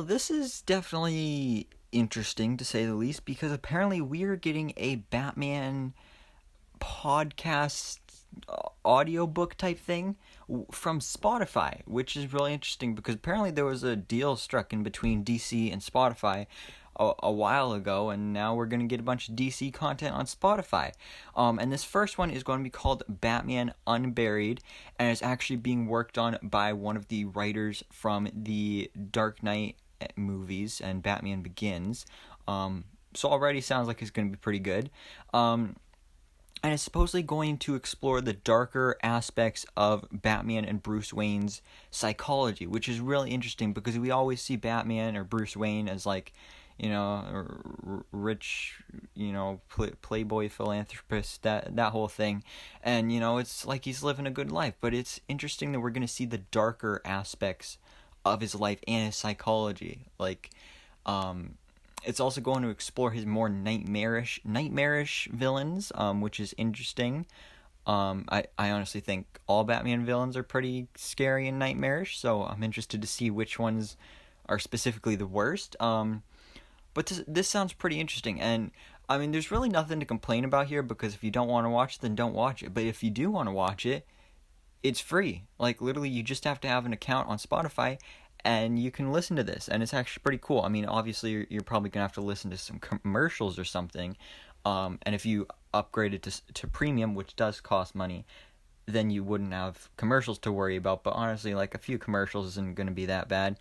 this is definitely interesting to say the least because apparently we are getting a Batman podcast audiobook type thing from Spotify, which is really interesting because apparently there was a deal struck in between DC and Spotify a while ago, and now we're going to get a bunch of DC content on Spotify. And this first one is going to be called Batman Unburied, and it's actually being worked on by one of the writers from the Dark Knight movies and Batman Begins. So already sounds like it's going to be pretty good. And it's supposedly going to explore the darker aspects of Batman and Bruce Wayne's psychology, which is really interesting because we always see Batman or Bruce Wayne as like, rich, playboy philanthropist, that whole thing. And, it's like he's living a good life. But it's interesting that we're going to see the darker aspects of his life and his psychology. It's also going to explore his more nightmarish villains, which is interesting. I honestly think all Batman villains are pretty scary and nightmarish, so I'm interested to see which ones are specifically the worst. But this sounds pretty interesting, and I mean, there's really nothing to complain about here because if you don't want to watch it, then don't watch it. But if you do want to watch it, it's free. Like, literally, you just have to have an account on Spotify, and you can listen to this, and it's actually pretty cool. I mean, obviously, you're probably going to have to listen to some commercials or something, and if you upgrade it to premium, which does cost money, then you wouldn't have commercials to worry about, but honestly, like, a few commercials isn't going to be that bad.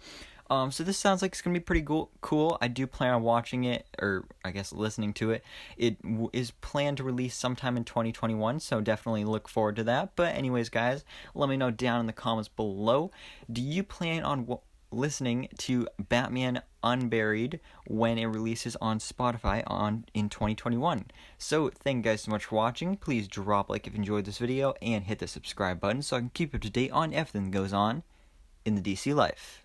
So this sounds like it's going to be pretty cool. I do plan on watching it, or I guess listening to it. It is planned to release sometime in 2021, so definitely look forward to that. But anyways, guys, let me know down in the comments below. Do you plan on listening to Batman Unburied when it releases on Spotify in 2021? So thank you guys so much for watching. Please drop a like if you enjoyed this video and hit the subscribe button so I can keep up to date on everything that goes on in the DC life.